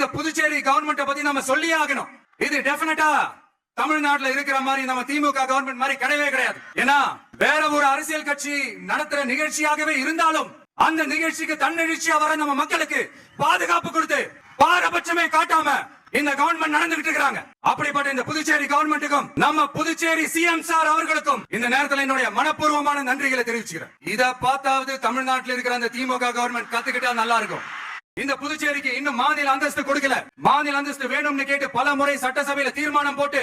இந்த புதுச்சேரி கவர்மெண்ட் பத்தி நம்ம சொல்லியே ஆகணும். இது டெஃபினட்டா தமிழ்நாட்டுல இருக்கிற மாதிரி நம்ம திமுக கவர்மெண்ட் மாதிரி கிடையவே கிடையாது. ஏன்னா வேற ஒரு அரசியல் கட்சி நடத்துற நிகழ்ச்சியாகவே இருந்தாலும் அந்த நிகழ்ச்சிக்கு தன்னெழுச்சியா வர நம்ம மக்களுக்கு பாதுகாப்பு கொடுத்து பாரபட்சமே காட்டாம இந்த கவர்மெண்ட் நடந்துகிட்டு இருக்காங்க. அப்படிப்பட்ட இந்த புதுச்சேரி கவர்மெண்ட்டுக்கும் நம்ம புதுச்சேரி சிஎம் சார் அவர்களுக்கும் இந்த நேரத்தில் என்னுடைய மனப்பூர்வமான நன்றிகளை தெரிவிச்சுக்கிறேன். இத பார்த்தாவது தமிழ்நாட்டில் இருக்கிற அந்த திமுக கவர்மெண்ட் கத்துக்கிட்டா நல்லா இருக்கும். இந்த புதுச்சேரிக்கு இன்னும் மாநில அந்தஸ்து கொடுக்கல. மாநில அந்தஸ்து வேணும்னு கேட்டு பல முறை சட்டசபையில தீர்மானம் போட்டு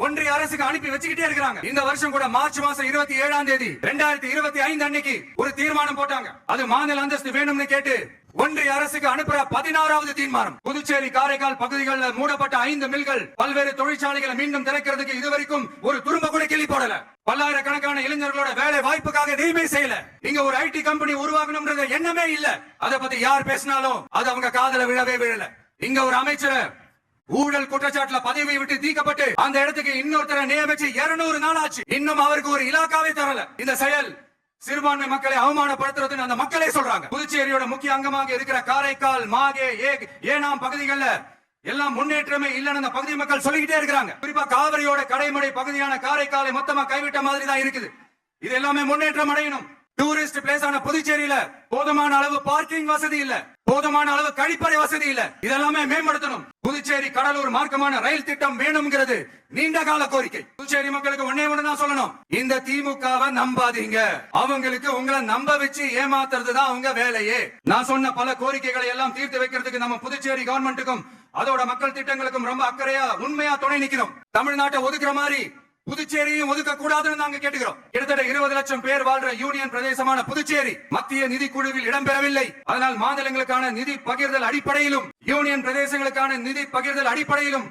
ஒன்றிய அரசுக்கு அனுப்பி வச்சுக்கிட்டே இருக்காங்க. இந்த வருஷம் கூட மார்ச் மாசம் 27ஆம் தேதி 2025 அன்னைக்கு ஒரு தீர்மானம் போட்டாங்க. அது மாநில அந்தஸ்து வேணும்னு கேட்டு ஒன்றிய அரசுக்கு அனுப்புற 16வது தீர்மானம். புதுச்சேரி காரைக்கால் பகுதிகளில் மூடப்பட்ட 5 மில்கள் பல்வேறு தொழிற்சாலைகளை மீண்டும் திறக்கிறதுக்கு இதுவரைக்கும் ஒரு துரும்ப கூட கிளி போடல. பல்லாயிரக்கணக்கான இளைஞர்களோட வேலை வாய்ப்புக்காக எதுவுமே செய்யல. இங்க ஒரு ஐடி கம்பெனி உருவாகணும்ன்ற எண்ணமே இல்ல. அதை பத்தி யார் பேசினாலும் அது அவங்க காதல விழவே விழல. இங்க ஒரு அமைச்சர் ஊழல் குற்றச்சாட்டுல பதவியை விட்டு தீக்கப்பட்டு அந்த இடத்துக்கு இன்னொருத்தரை நியமிச்சு 200 நாள் ஆச்சு. இன்னும் அவருக்கு ஒரு இலாக்காவே தரல. இந்த செயல் சிறுபான்மை மக்களை அவமானப்படுத்துறதுன்னு அந்த மக்களே சொல்றாங்க. புதுச்சேரியோட முக்கிய அங்கமாக இருக்கிற காரைக்கால், மாகே, ஏனாம் பகுதிகளில் எல்லாம் முன்னேற்றமே இல்லைன்னு அந்த பகுதி மக்கள் சொல்லிக்கிட்டே இருக்கிறாங்க. குறிப்பா காவிரியோட கடைமடை பகுதியான காரைக்காலை மொத்தமா கைவிட்ட மாதிரி தான் இருக்குது. இது எல்லாமே முன்னேற்றம் அடையணும். டூரிஸ்ட் பிளேஸ் ஆன புதுச்சேரியில போதுமான அளவு பார்க்கிங் வசதி இல்ல, போதுமான அளவு கழிப்பறை வசதி இல்ல. இதெல்லாமே மேம்படுத்தணும். புதுச்சேரி கடலூர் மார்க்கமான ரயில் திட்டம் வேணும்ங்கிறது நீண்ட கால கோரிக்கை. புதுச்சேரி மக்களுக்கு ஒன்னே ஒண்ணுதான் சொல்லணும், இந்த திமுகவை நம்பாதீங்க. அவங்களுக்கு உங்களை நம்ப வச்சு ஏமாத்துறதுதான் அவங்க வேலையே. நான் சொன்ன பல கோரிக்கைகளை எல்லாம் தீர்த்து வைக்கிறதுக்கு நம்ம புதுச்சேரி கவர்மெண்ட்டுக்கும் அதோட மக்கள் திட்டங்களுக்கும் ரொம்ப அக்கறையா உண்மையா துணை நிக்கிறோம். தமிழ்நாட்டை ஒதுக்குற மாதிரி புதுச்சேரியும் ஒதுக்க கூடாதுன்னு நாங்க கேட்டுக்கிறோம். கிட்டத்தட்ட 20 லட்சம் பேர் வாழ்ற யூனியன் பிரதேசமான புதுச்சேரி மத்திய நிதி குழுவில் இடம்பெறவில்லை. அதனால் மாநிலங்களுக்கான நிதி பகிர்தல் அடிப்படையிலும் யூனியன் பிரதேசங்களுக்கான நிதி பகிர்தல் அடிப்படையிலும்